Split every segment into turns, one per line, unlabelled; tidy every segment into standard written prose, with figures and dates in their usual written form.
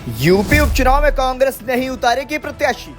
UP उपचुनाव में कांग्रेस नहीं उतारेगी प्रत्याशी।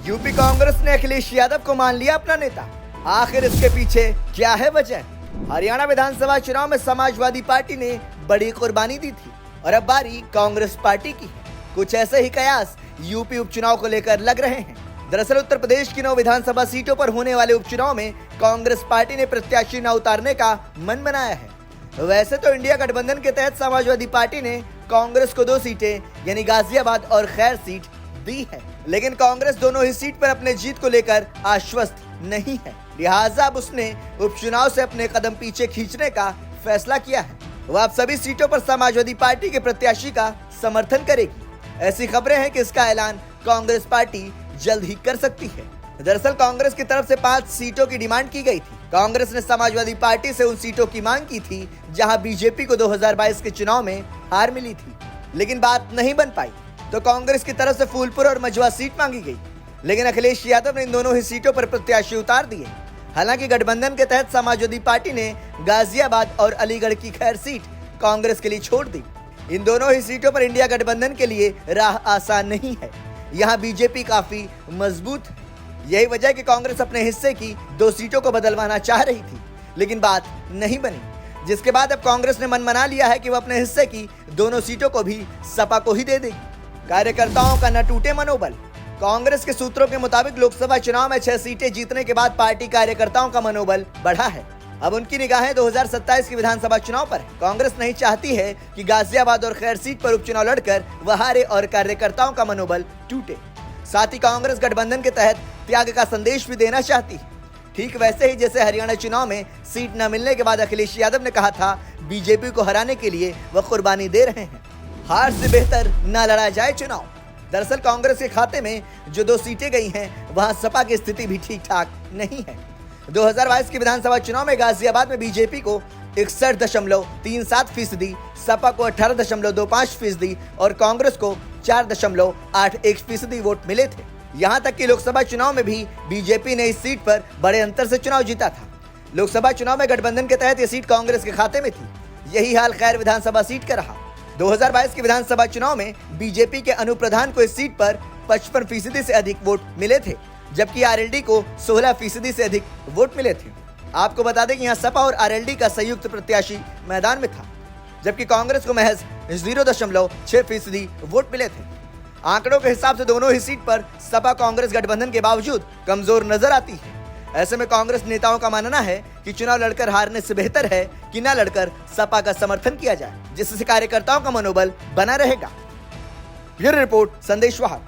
यूपी कांग्रेस ने अखिलेश यादव को मान लिया अपना नेता। आखिर इसके पीछे क्या है वजह? हरियाणा विधानसभा चुनाव में समाजवादी पार्टी ने बड़ी कुर्बानी दी थी और अब बारी कांग्रेस पार्टी की। कुछ ऐसे ही कयास यूपी उपचुनाव को लेकर लग रहे हैं। दरअसल उत्तर प्रदेश की 9 विधानसभा सीटों पर होने वाले उपचुनाव में कांग्रेस पार्टी ने प्रत्याशी न उतारने का मन बनाया है। वैसे तो इंडिया गठबंधन के तहत समाजवादी पार्टी ने कांग्रेस को 2 सीटें यानी गाजियाबाद और खैर सीट दी है, लेकिन कांग्रेस दोनों ही सीट पर अपने जीत को लेकर आश्वस्त नहीं है। लिहाजा अब उसने उपचुनाव से अपने कदम पीछे खींचने का फैसला किया है। वह अब सभी सीटों पर समाजवादी पार्टी के प्रत्याशी का समर्थन करेगी। ऐसी खबरें हैं कि इसका ऐलान कांग्रेस पार्टी जल्द ही कर सकती है। दरअसल कांग्रेस की तरफ से 5 सीटों की डिमांड की गई थी। कांग्रेस ने समाजवादी पार्टी से उन सीटों की मांग की थी जहां बीजेपी को 2022 के चुनाव में हार मिली थी, लेकिन बात नहीं बन पाई। तो कांग्रेस की तरफ से फूलपुर और मझवा सीट मांगी गई, लेकिन अखिलेश यादव ने इन दोनों ही सीटों पर प्रत्याशी उतार दिए। हालांकि गठबंधन के तहत समाजवादी पार्टी ने गाजियाबाद और अलीगढ़ की खैर सीट कांग्रेस के लिए छोड़ दी। इन दोनों ही सीटों पर इंडिया गठबंधन के लिए राह आसान नहीं है। यहाँ बीजेपी काफी मजबूत है। यही वजह है कि कांग्रेस अपने हिस्से की 2 सीटों को बदलवाना चाह रही थी, लेकिन बात नहीं बनी, जिसके बाद अब कांग्रेस ने मन बना लिया है कि वह अपने हिस्से की दोनों सीटों को भी सपा को ही दे देगी। कार्यकर्ताओं का न टूटे मनोबल। कांग्रेस के सूत्रों के मुताबिक लोकसभा चुनाव में 6 सीटें जीतने के बाद पार्टी कार्यकर्ताओं का मनोबल बढ़ा है। अब उनकी निगाहें 2027 के विधानसभा चुनाव पर है। कांग्रेस नहीं चाहती है कि गाजियाबाद और खैर सीट पर उपचुनाव लड़कर वह हारे और कार्यकर्ताओं का मनोबल टूटे। साथ ही कांग्रेस गठबंधन के तहत त्याग का संदेश भी देना चाहती है। ठीक वैसे ही जैसे हरियाणा चुनाव में सीट न मिलने के बाद अखिलेश यादव ने कहा था बीजेपी को हराने के लिए वह कुर्बानी दे रहे हैं। हार से बेहतर न लड़ा जाए चुनाव। दरअसल कांग्रेस के खाते में जो 2 सीटें गई हैं, वहां सपा की स्थिति भी ठीक ठाक नहीं है। 2022 के विधानसभा चुनाव में गाजियाबाद में बीजेपी को 61.37%, सपा को 18.25% और कांग्रेस को 4.81% वोट मिले थे। यहाँ तक कि लोकसभा चुनाव में भी बीजेपी ने इस सीट पर बड़े अंतर से चुनाव जीता था। लोकसभा चुनाव में गठबंधन के तहत ये सीट कांग्रेस के खाते में थी। यही हाल खैर विधानसभा सीट का रहा। 2022 के विधानसभा चुनाव में बीजेपी के अनुप्रधान को इस सीट पर 55% से अधिक वोट मिले थे, जबकि आरएलडी को 16% से अधिक वोट मिले थे। आपको बता दें कि यहाँ सपा और आरएलडी का संयुक्त प्रत्याशी मैदान में था, जबकि कांग्रेस को महज 0.6% वोट मिले थे। आंकड़ों के हिसाब से दोनों ही सीट पर सपा कांग्रेस गठबंधन के बावजूद कमजोर नजर आती है। ऐसे में कांग्रेस नेताओं का मानना है कि चुनाव लड़कर हारने से बेहतर है कि न लड़कर सपा का समर्थन किया जाए, जिससे कार्यकर्ताओं का मनोबल बना रहेगा। ब्यूरो रिपोर्ट, संदेश वाहक।